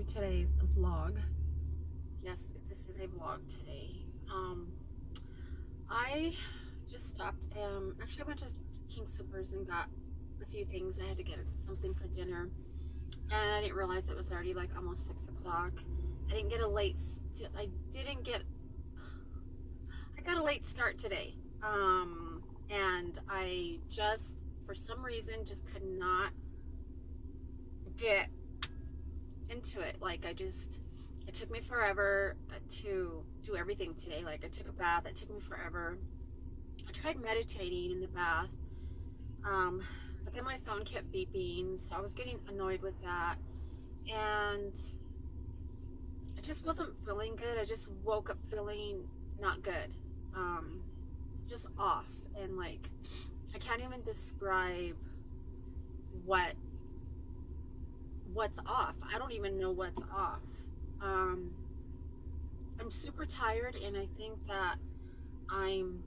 today's vlog. Yes, this is a vlog today. I just stopped. Actually, I went to King Soopers and got a few things. I had to get something for dinner, and I didn't realize it was already like almost 6 o'clock. I didn't get a late. I got a late start today, and I just, for some reason, just could not get into it. Like, it took me forever to do everything today. Like, I took a bath, it took me forever. I tried meditating in the bath, but then my phone kept beeping, so I was getting annoyed with that, and I just wasn't feeling good. I just woke up feeling not good, just off, and like, I can't even describe what's off. I don't even know what's off. I'm super tired, and I think that I'm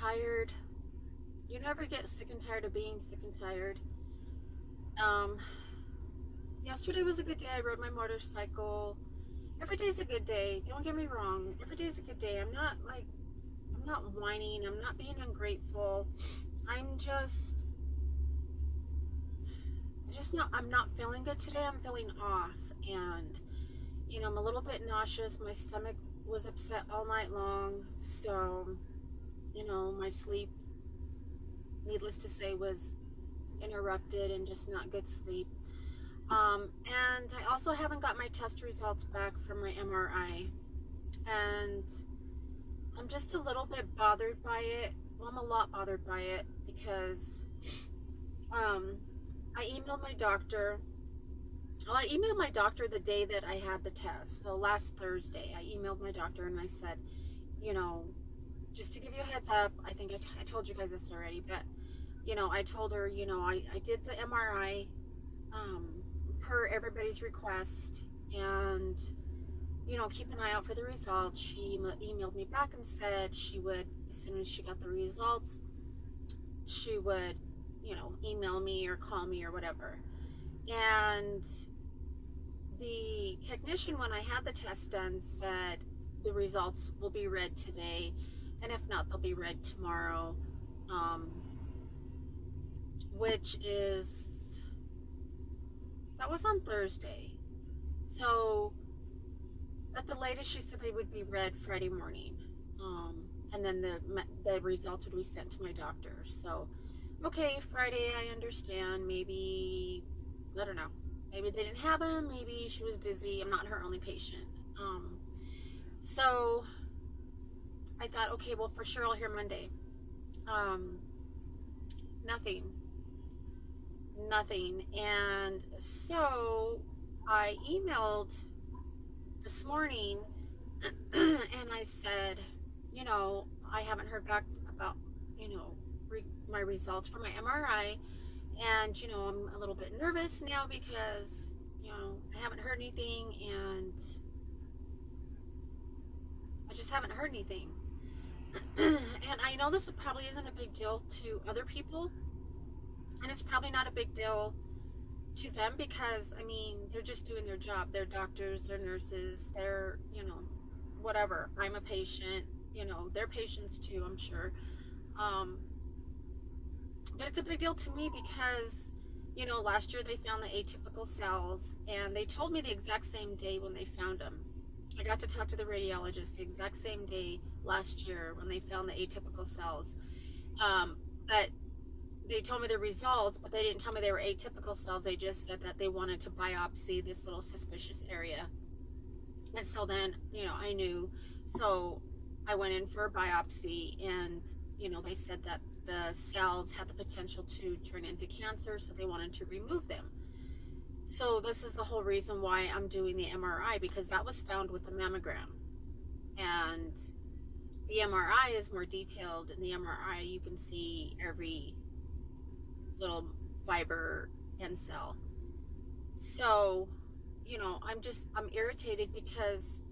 tired. You never get sick and tired of being sick and tired. Yesterday was a good day. I rode my motorcycle. Every day's a good day. Don't get me wrong. Every day's a good day. I'm not whining. I'm not being ungrateful. I'm not feeling good today. I'm feeling off, and I'm a little bit nauseous. My stomach was upset all night long, so my sleep, needless to say, was interrupted, and just not good sleep. And I also haven't got my test results back from my MRI, and I'm just a little bit bothered by it. Well, I'm a lot bothered by it because I emailed my doctor. Well, I emailed my doctor the day that I had the test. So last Thursday, I emailed my doctor and I said, just to give you a heads up, I think I told you guys this already, but, I told her, I did the MRI per everybody's request, and, keep an eye out for the results. She emailed me back and said she would, as soon as she got the results, she would, email me or call me or whatever. And the technician, when I had the test done, said the results will be read today, and if not, they'll be read tomorrow, that was on Thursday. So at the latest, she said they would be read Friday morning, and then the results would be sent to my doctor. So okay, Friday, I understand. Maybe, I don't know, maybe they didn't have him, maybe she was busy. I'm not her only patient. So I thought, okay, well, for sure I'll hear Monday. Nothing. And so I emailed this morning and I said, I haven't heard back about, my results for my MRI, and I'm a little bit nervous now because I haven't heard anything, and I just haven't heard anything. And I know this probably isn't a big deal to other people, and it's probably not a big deal to them because they're just doing their job. They're doctors, they're nurses, they're whatever. I'm a patient, they're patients too, I'm sure. But it's a big deal to me because, last year they found the atypical cells, and they told me the exact same day when they found them. I got to talk to the radiologist the exact same day last year when they found the atypical cells. But they told me the results, but they didn't tell me they were atypical cells. They just said that they wanted to biopsy this little suspicious area. And so then, I knew. So I went in for a biopsy, and they said that the cells had the potential to turn into cancer, so they wanted to remove them. So this is the whole reason why I'm doing the MRI, because that was found with the mammogram. And the MRI is more detailed. In the MRI, you can see every little fiber and cell. So, I'm irritated because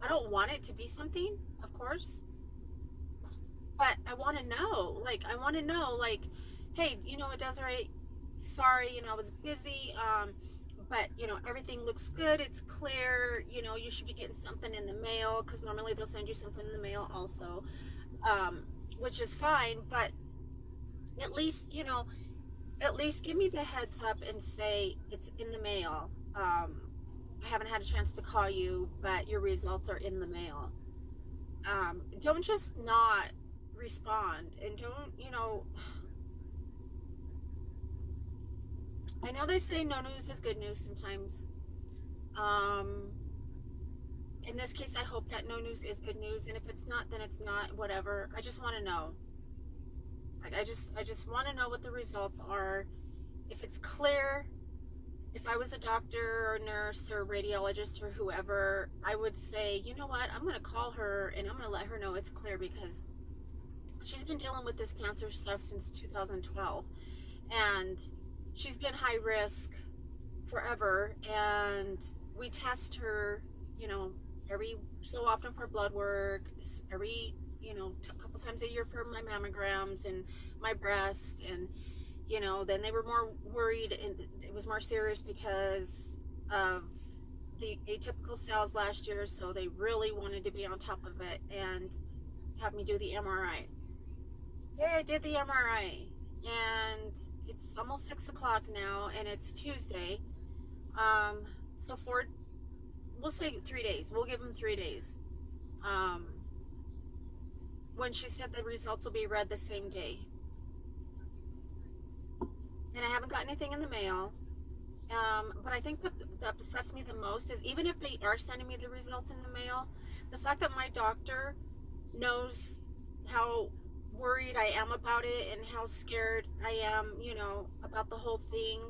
I don't want it to be something, of course. But I want to know, hey, Desiree, sorry, I was busy, but you know, everything looks good, it's clear, you know, you should be getting something in the mail, because normally they'll send you something in the mail also, which is fine, but at least, you know, at least give me the heads up and say it's in the mail. I haven't had a chance to call you, but your results are in the mail. Don't just not respond, and don't, you know, I know they say no news is good news sometimes. In this case, I hope that no news is good news, and if it's not, then it's not, whatever. I just want to know. Like, I just want to know what the results are. If it's clear, if I was a doctor or nurse or radiologist or whoever, I would say, you know what, I'm going to call her and I'm going to let her know it's clear, because she's been dealing with this cancer stuff since 2012, and she's been high risk forever, and we test her, you know, every so often for blood work, every, you know, a couple times a year for my mammograms and my breast. And you know, then they were more worried, and it was more serious because of the atypical cells last year, so they really wanted to be on top of it and have me do the MRI. Yeah, I did the MRI, and it's almost 6 o'clock now, and it's Tuesday. So we'll say 3 days. We'll give them 3 days. When she said the results will be read the same day. And I haven't got anything in the mail. But I think what upsets me the most is, even if they are sending me the results in the mail, the fact that my doctor knows how worried I am about it and how scared I am, you know, about the whole thing,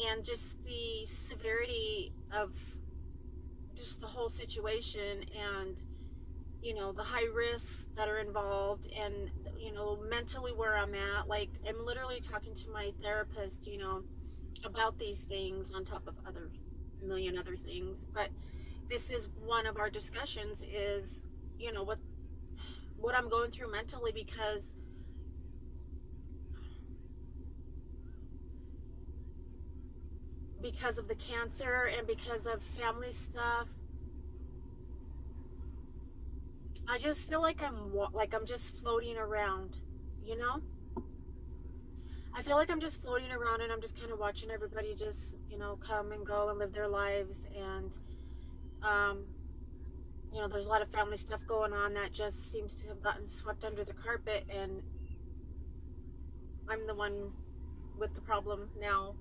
and just the severity of just the whole situation, and you know, the high risks that are involved, and you know, mentally where I'm at. Like, I'm literally talking to my therapist, you know, about these things on top of a million other things. But this is one of our discussions, is, you know, what I'm going through mentally, because of the cancer and because of family stuff. I just feel like I'm just floating around, you know? I feel like I'm just floating around, and I'm just kind of watching everybody just, you know, come and go and live their lives. And, you know, there's a lot of family stuff going on that just seems to have gotten swept under the carpet, and I'm the one with the problem now,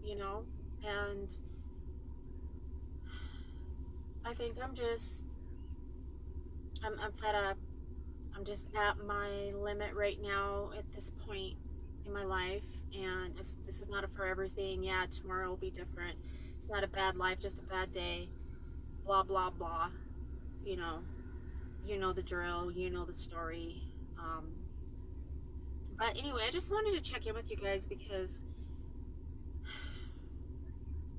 you know? And I think I'm fed up. I'm just at my limit right now at this point in my life, and this is not a forever thing. Yeah, tomorrow will be different. It's not a bad life, just a bad day. Blah, blah, blah. You know the drill, you know the story. But anyway, I just wanted to check in with you guys, because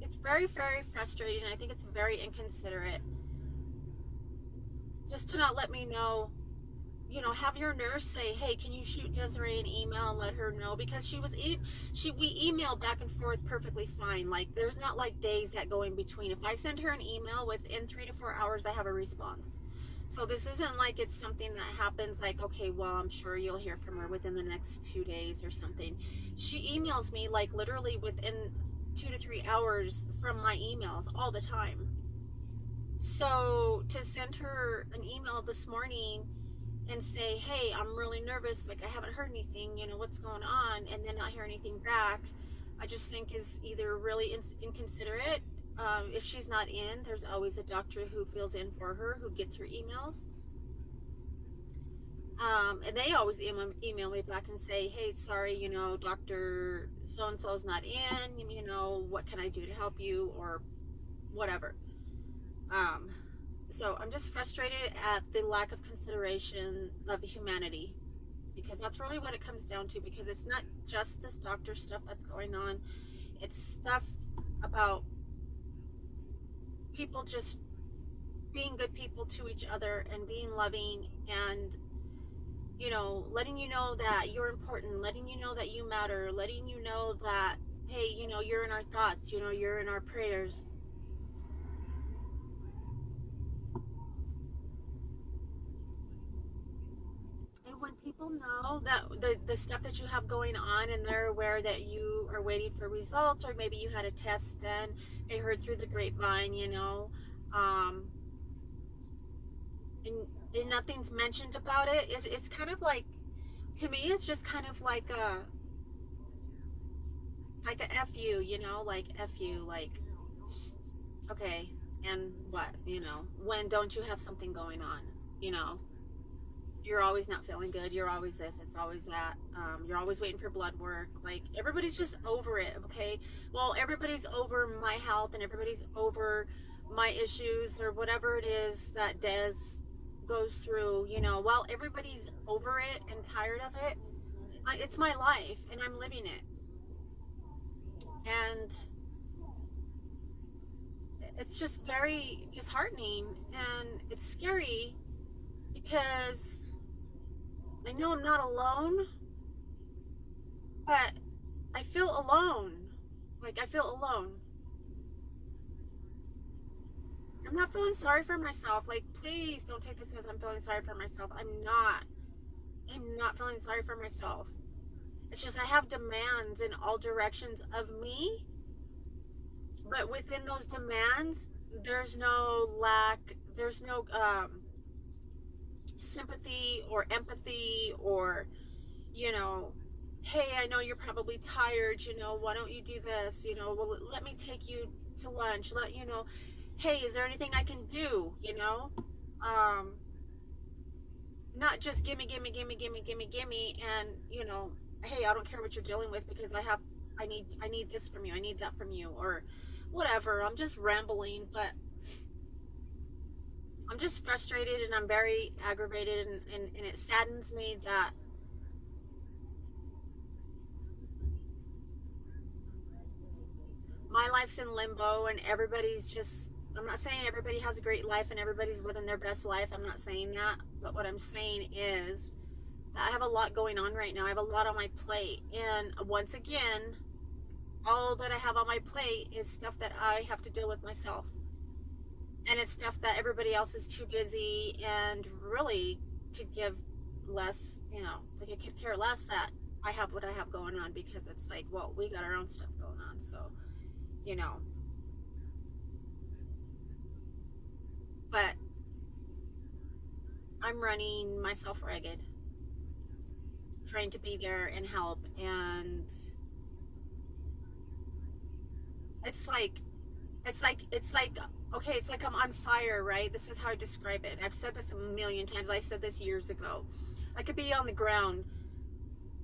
it's very, very frustrating. I think it's very inconsiderate just to not let me know. You know, have your nurse say, hey, can you shoot Desiree an email and let her know? Because we email back and forth perfectly fine. Like, there's not like days that go in between. If I send her an email, within 3 to 4 hours I have a response. So this isn't like it's something that happens like, okay, well, I'm sure you'll hear from her within the next 2 days or something. She emails me like literally within 2 to 3 hours from my emails all the time. So to send her an email this morning and say, hey, I'm really nervous, like I haven't heard anything, you know, what's going on, and then not hear anything back, I just think is either really inconsiderate. If she's not in, there's always a doctor who fills in for her, who gets her emails. And they always email me back and say, hey, sorry, you know, Dr. so-and-so's not in, you know, what can I do to help you, or whatever. So I'm just frustrated at the lack of consideration of humanity, because that's really what it comes down to, because it's not just this doctor stuff that's going on. It's stuff about people just being good people to each other and being loving, and, you know, letting you know that you're important, letting you know that you matter, letting you know that, hey, you know, you're in our thoughts, you know, you're in our prayers. And when people know that the stuff that you have going on, and they're aware that you are waiting for results, or maybe you had a test done, they heard through the grapevine, you know, and nothing's mentioned about it, it's kind of like, to me, it's just kind of like a F you, you know, like F you, like, okay, and what, you know, when don't you have something going on, you know, you're always not feeling good, you're always this, it's always that, you're always waiting for blood work, like, everybody's just over it, okay? Well, everybody's over my health, and everybody's over my issues, or whatever it is that Des goes through, you know, while everybody's over it and tired of it, it's my life, and I'm living it. And it's just very disheartening, and it's scary, because I know I'm not alone, but I feel alone. Like, I feel alone. I'm not feeling sorry for myself. Like, please don't take this as I'm feeling sorry for myself. I'm not feeling sorry for myself. It's just I have demands in all directions of me, but within those demands, there's no sympathy or empathy, or, you know, hey, I know you're probably tired, you know, why don't you do this, you know, well, let me take you to lunch, let you know, hey, is there anything I can do, you know, not just gimme, and, you know, hey, I don't care what you're dealing with, because I need this from you, I need that from you, or whatever. I'm just rambling, but I'm just frustrated, and I'm very aggravated, and it saddens me that my life's in limbo, and everybody's just, I'm not saying everybody has a great life and everybody's living their best life. I'm not saying that. But what I'm saying is that I have a lot going on right now. I have a lot on my plate. And once again, all that I have on my plate is stuff that I have to deal with myself. And it's stuff that everybody else is too busy and really could give less, you know, like I could care less that I have what I have going on, because it's like, well, we got our own stuff going on. So, you know. But I'm running myself ragged, trying to be there and help, and it's like okay, it's like I'm on fire, right? This is how I describe it. I've said this a million times. I said this years ago. I could be on the ground,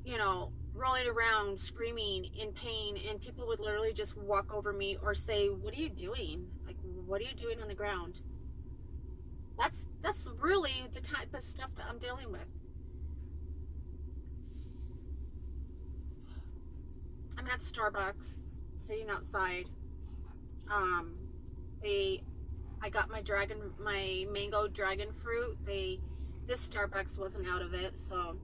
you know, rolling around, screaming in pain, and people would literally just walk over me or say, what are you doing? Like, what are you doing on the ground? That's really the type of stuff that I'm dealing with. I'm at Starbucks, sitting outside. I got my mango dragon fruit. This Starbucks wasn't out of it, so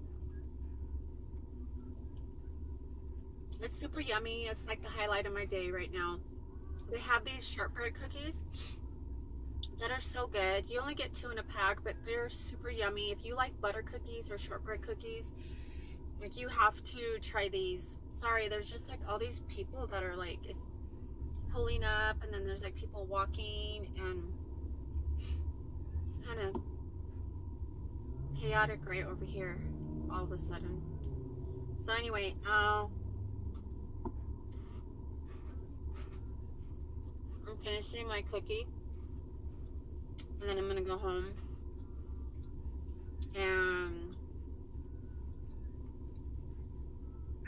it's super yummy. It's like the highlight of my day right now. They have these shortbread cookies that are so good. You only get 2 in a pack, but they're super yummy. If you like butter cookies or shortbread cookies, like, you have to try these. Sorry, there's just like all these people that are like, it's pulling up, and then there's like people walking, and it's kind of chaotic right over here all of a sudden. So anyway, I'm finishing my cookie, and then I'm gonna go home, and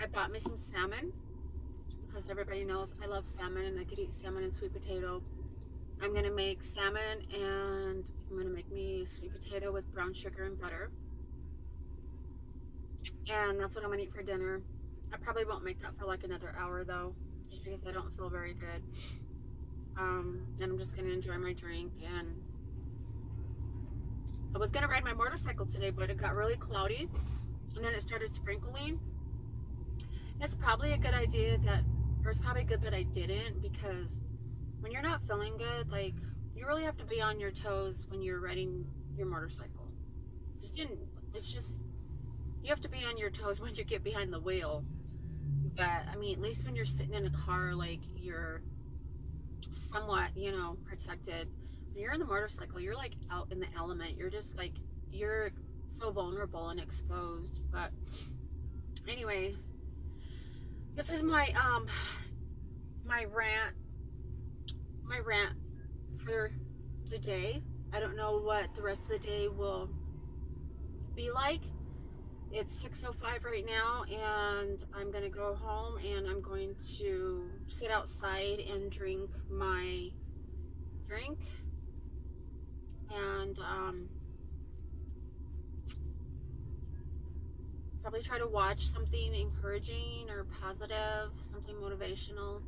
I bought me some salmon, because everybody knows I love salmon, and I could eat salmon and sweet potato. I'm gonna make salmon, and I'm gonna make me sweet potato with brown sugar and butter, and that's what I'm gonna eat for dinner. I probably won't make that for like another hour though, just because I don't feel very good. And I'm just gonna enjoy my drink. And I was gonna ride my motorcycle today, but it got really cloudy, and then it started sprinkling. It's probably a good idea that Or it's probably good that I didn't, because when you're not feeling good, like, you really have to be on your toes when you're riding your motorcycle. Just didn't, it's just, you have to be on your toes when you get behind the wheel. But, I mean, at least when you're sitting in a car, like, you're somewhat, protected. When you're in the motorcycle, you're like out in the element. You're just like, you're so vulnerable and exposed. But anyway, this is my my rant for the day. I don't know what the rest of the day will be like. It's 6:05 right now, and I'm gonna go home and I'm going to sit outside and drink my drink, and probably try to watch something encouraging or positive, something motivational.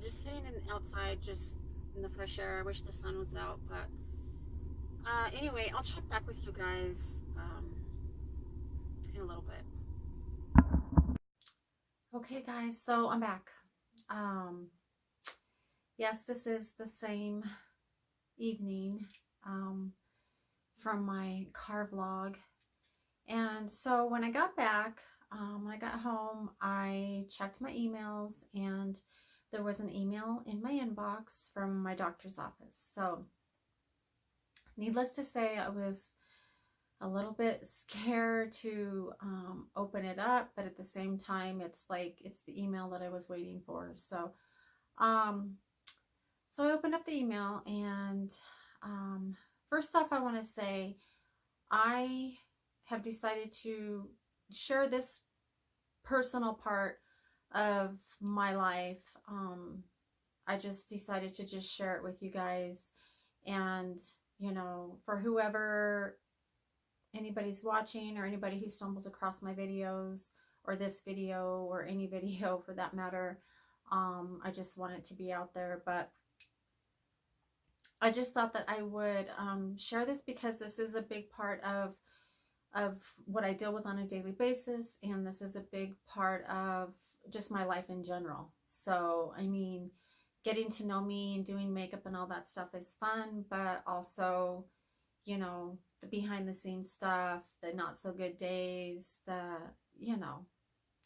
Just sitting outside, just in the fresh air. I wish the sun was out, but anyway, I'll check back with you guys in a little bit. Okay, guys, so I'm back. Yes, this is the same evening from my car vlog. And so when I got back, when I got home, I checked my emails, and there was an email in my inbox from my doctor's office. So needless to say, I was a little bit scared to open it up, but at the same time, it's like, it's the email that I was waiting for. So so I opened up the email, and first off, I want to say I have decided to share this personal part of my life. I just decided to just share it with you guys, and for whoever, anybody's watching, or anybody who stumbles across my videos, or this video, or any video for that matter, I just want it to be out there. But I just thought that I would share this, because this is a big part of what I deal with on a daily basis, and this is a big part of just my life in general. So, I mean, getting to know me and doing makeup and all that stuff is fun, but also, the behind the scenes stuff, the not so good days,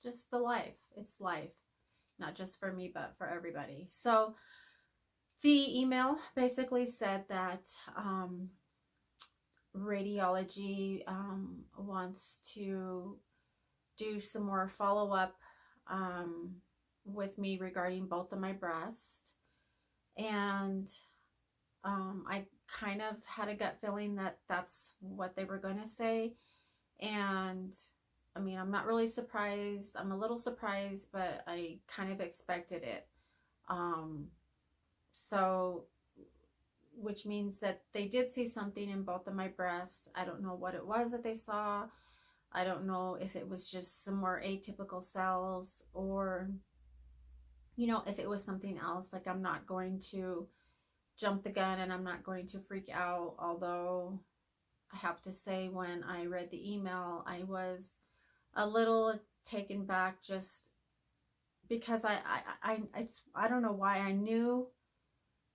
just the life. It's life, not just for me, but for everybody. So the email basically said that radiology wants to do some more follow-up with me regarding both of my breasts, and I kind of had a gut feeling that that's what they were going to say. And I mean, I'm not really surprised. I'm a little surprised, but I kind of expected it. So, which means that they did see something in both of my breasts. I don't know what it was that they saw. I don't know if it was just some more atypical cells, or, if it was something else. Like, I'm not going to jump the gun, and I'm not going to freak out. Although I have to say, when I read the email, I was a little taken back, just because I don't know why. I knew,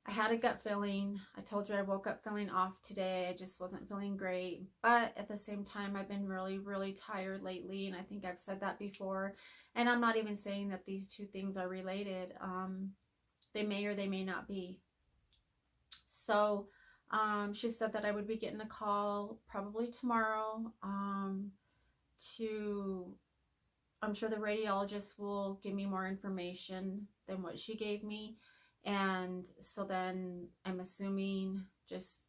I had a gut feeling. I told you I woke up feeling off today. I just wasn't feeling great. But at the same time, I've been really, really tired lately. And I think I've said that before. And I'm not even saying that these two things are related. They may or they may not be. So she said that I would be getting a call probably tomorrow I'm sure the radiologist will give me more information than what she gave me. And so then I'm assuming, just,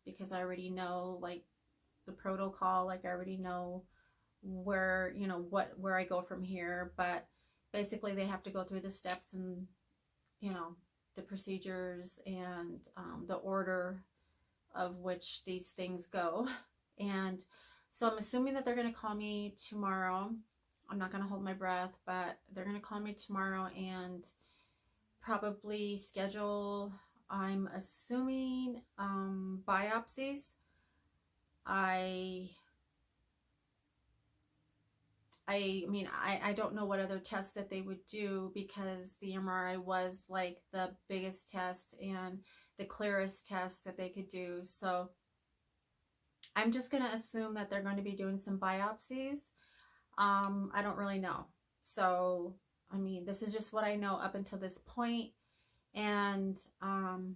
because I already know, like, the protocol, like, I already know where, where I go from here. But basically they have to go through the steps, and, the procedures, and the order of which these things go. And so I'm assuming that they're going to call me tomorrow. I'm not going to hold my breath, but they're going to call me tomorrow and probably schedule, I'm assuming, biopsies. I I mean, I don't know what other tests that they would do, because the MRI was like the biggest test and the clearest test that they could do. So I'm just going to assume that they're going to be doing some biopsies. I don't really know. So, I mean, this is just what I know up until this point. And I'm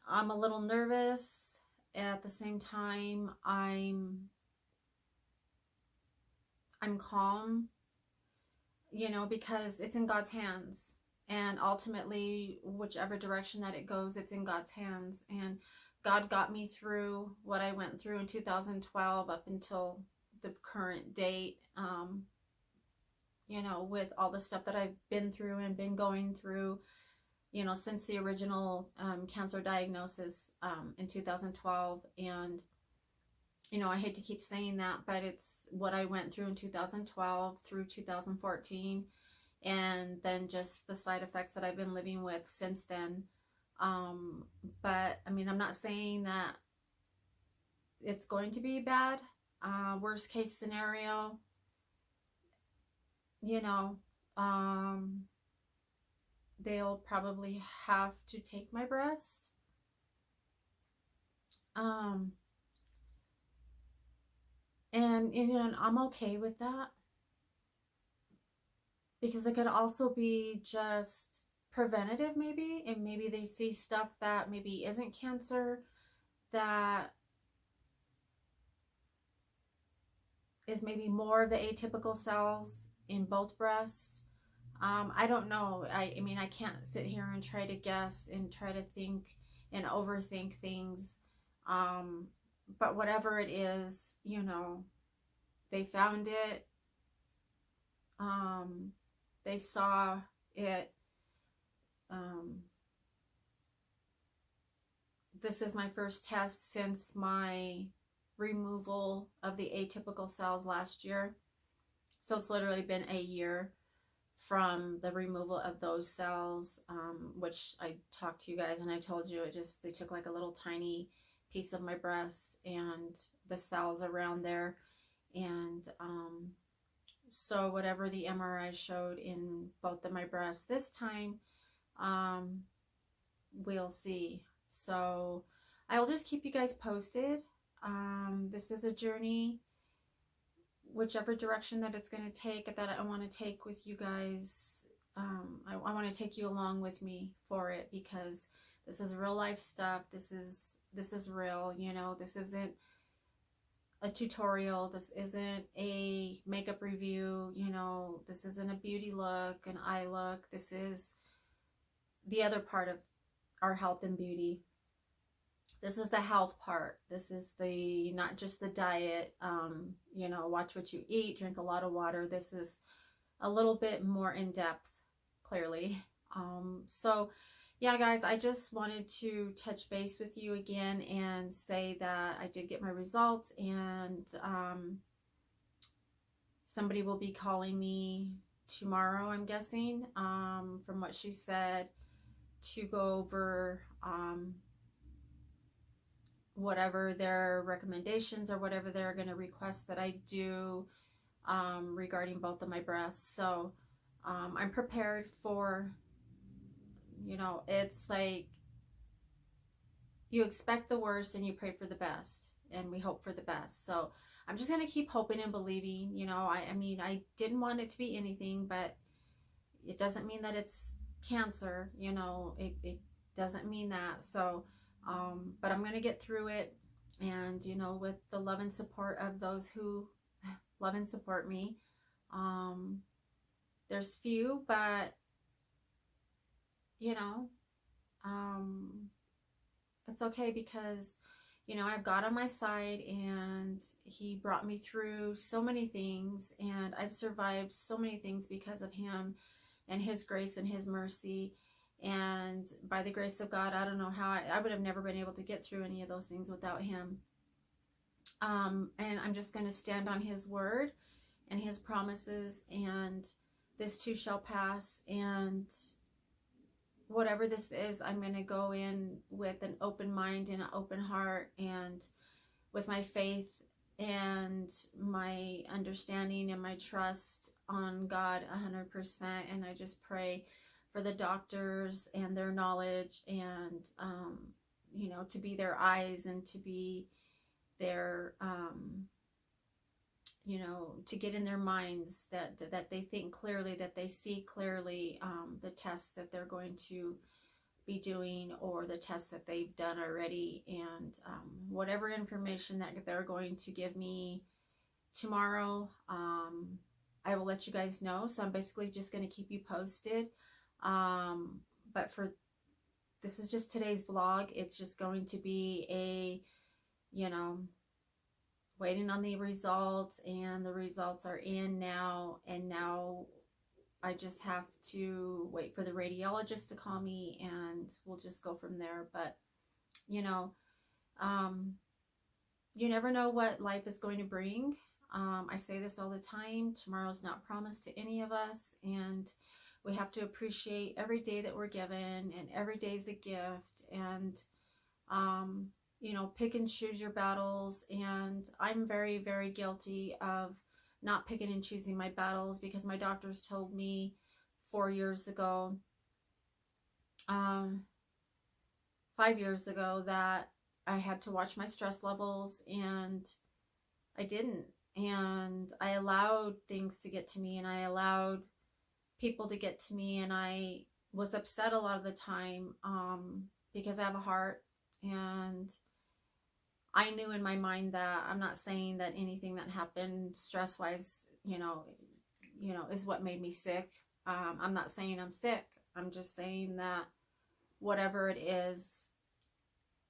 a little nervous. At the same time, I'm calm, you know, because it's in God's hands. And ultimately, whichever direction that it goes, it's in God's hands. And God got me through what I went through in 2012 up until the current date, you know, with all the stuff that I've been through and been going through, you know, since the original cancer diagnosis in 2012. And, you know, I hate to keep saying that, but it's what I went through in 2012 through 2014. And then just the side effects that I've been living with since then. But I mean, I'm not saying that it's going to be bad. Worst case scenario, you know, they'll probably have to take my breasts. And you know, I'm okay with that, because it could also be just preventative maybe, and maybe they see stuff that maybe isn't cancer, that is maybe more of the atypical cells in both breasts. I don't know. I mean, I can't sit here and try to guess and try to think and overthink things. But whatever it is, you know, they found it. They saw it. This is my first test since my removal of the atypical cells last year. So it's literally been a year from the removal of those cells, which I talked to you guys and I told you they took like a little tiny piece of my breast and the cells around there. And so whatever the MRI showed in both of my breasts this time, we'll see. So I will just keep you guys posted. This is a journey, whichever direction that it's going to take, that I want to take with you guys. I want to take you along with me for it, because this is real life stuff. This is real, you know. This isn't a tutorial. This isn't a makeup review, you know. This isn't a beauty look, an eye look. This is the other part of our health and beauty. This is the health part. This is the, not just the diet, you know, watch what you eat, drink a lot of water. This is a little bit more in depth, clearly. So yeah, guys, I just wanted to touch base with you again and say that I did get my results, and somebody will be calling me tomorrow, I'm guessing, from what she said, to go over whatever their recommendations or whatever they're going to request that I do regarding both of my breasts. So I'm prepared for, you know, it's like you expect the worst and you pray for the best, and we hope for the best. So I'm just going to keep hoping and believing, you know. I mean, I didn't want it to be anything, but it doesn't mean that it's cancer, you know. It doesn't mean that. So but I'm going to get through it, and, you know, with the love and support of those who love and support me. There's few, but, you know, it's okay, because, you know, I've God on my side, and he brought me through so many things, and I've survived so many things because of him and his grace and his mercy. And by the grace of God, I don't know how I would have never been able to get through any of those things without him. And I'm just going to stand on his word and his promises, and this too shall pass. And whatever this is, I'm going to go in with an open mind and an open heart, and with my faith and my understanding and my trust on God 100%. And I just pray for the doctors and their knowledge, and you know, to be their eyes and to be their you know, to get in their minds that they think clearly, that they see clearly the tests that they're going to be doing, or the tests that they've done already, and whatever information that they're going to give me tomorrow, I will let you guys know. So I'm basically just going to keep you posted. But for this is just today's vlog. It's just going to be a, you know, waiting on the results, and the results are in now, and now I just have to wait for the radiologist to call me, and we'll just go from there. But you know, you never know what life is going to bring. I say this all the time, tomorrow's not promised to any of us, and we have to appreciate every day that we're given, and every day is a gift. And you know, pick and choose your battles. And I'm very, very guilty of not picking and choosing my battles, because my doctors told me 4 years ago, 5 years ago, that I had to watch my stress levels, and I didn't. And I allowed things to get to me, and I allowed people to get to me, and I was upset a lot of the time because I have a heart. And I knew in my mind that I'm not saying that anything that happened stress-wise, you know, is what made me sick. I'm not saying I'm sick. I'm just saying that whatever it is,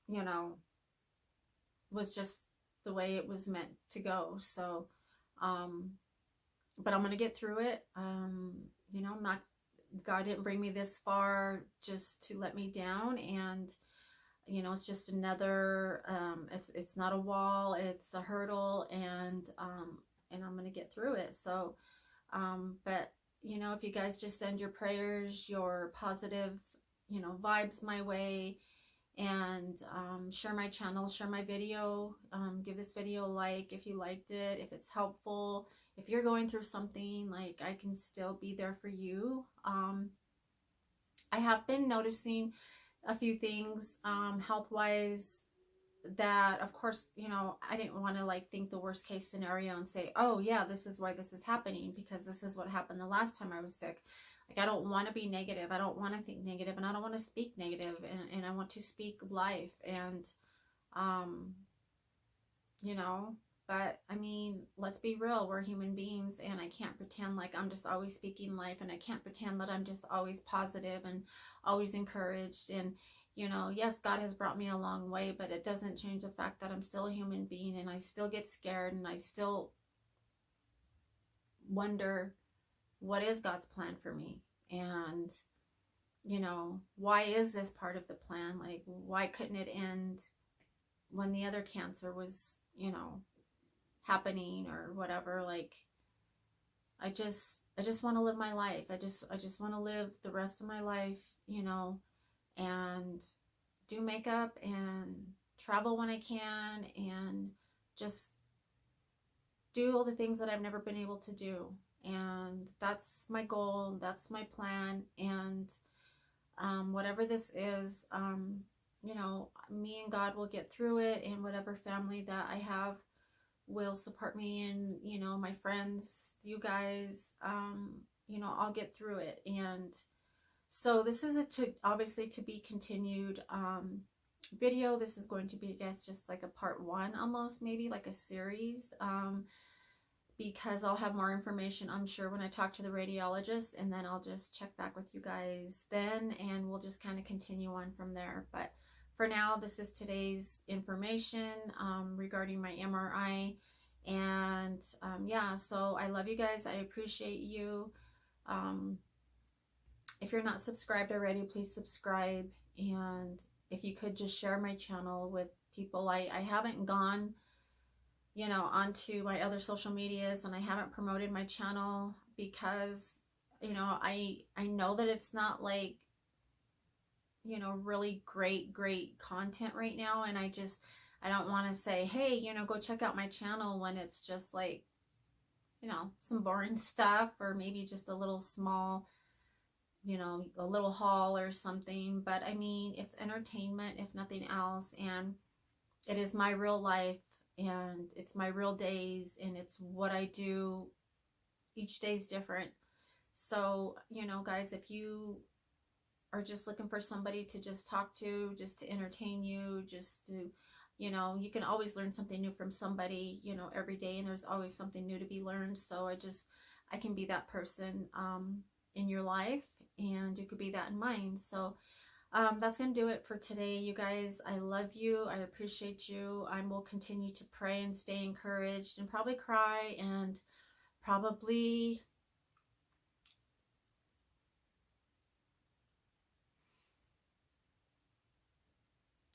you know, was just the way it was meant to go. So, but I'm going to get through it. You know, God didn't bring me this far just to let me down. And you know, it's just another, it's not a wall, it's a hurdle, and I'm going to get through it. So, but, you know, if you guys just send your prayers, your positive, you know, vibes my way, and share my channel, share my video, give this video a like if you liked it, if it's helpful. If you're going through something, like, I can still be there for you. I have been noticing a few things health-wise that, of course, you know, I didn't want to like think the worst case scenario and say, oh yeah, this is why this is happening, because this is what happened the last time I was sick. Like, I don't want to be negative. I don't want to think negative, and I don't want to speak negative, and I want to speak life. And you know, but I mean, let's be real, we're human beings, and I can't pretend like I'm just always speaking life, and I can't pretend that I'm just always positive and always encouraged. And you know, yes, God has brought me a long way, but it doesn't change the fact that I'm still a human being, and I still get scared, and I still wonder, what is God's plan for me? And you know, why is this part of the plan? Like, why couldn't it end when the other cancer was, you know, happening or whatever? Like, I just want to live my life. I just want to live the rest of my life, you know, and do makeup and travel when I can, and just do all the things that I've never been able to do. And that's my goal, that's my plan. And whatever this is, you know, me and God will get through it, and whatever family that I have will support me, and you know, my friends, you guys, you know, I'll get through it. And so this is obviously to be continued video. This is going to be, I guess, just like a part 1, almost, maybe like a series, because I'll have more information, I'm sure, when I talk to the radiologist, and then I'll just check back with you guys then, and we'll just kind of continue on from there. But for now, this is today's information regarding my MRI. And yeah, so I love you guys. I appreciate you. If you're not subscribed already, please subscribe. And if you could just share my channel with people. I haven't gone, you know, onto my other social medias, and I haven't promoted my channel because, you know, I know that it's not like, you know, really great content right now. And I I don't want to say, hey, you know, go check out my channel when it's just like, you know, some boring stuff, or maybe just a little small, you know, a little haul or something. But I mean, it's entertainment if nothing else, and it is my real life, and it's my real days, and it's what I do. Each day is different. So, you know, guys, if you are just looking for somebody to just talk to, just to entertain you, just to, you know, you can always learn something new from somebody, you know, every day, and there's always something new to be learned. So I can be that person in your life, and you could be that in mine. So that's going to do it for today, you guys. I love you. I appreciate you. I will continue to pray and stay encouraged, and probably cry, and probably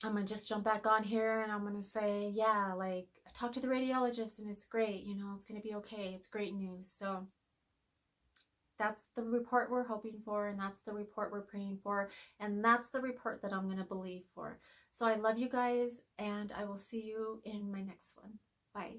I'm going to just jump back on here, and I'm going to say, yeah, like, I talked to the radiologist and it's great, you know, it's going to be okay. It's great news. So that's the report we're hoping for, and that's the report we're praying for, and that's the report that I'm going to believe for. So I love you guys, and I will see you in my next one. Bye.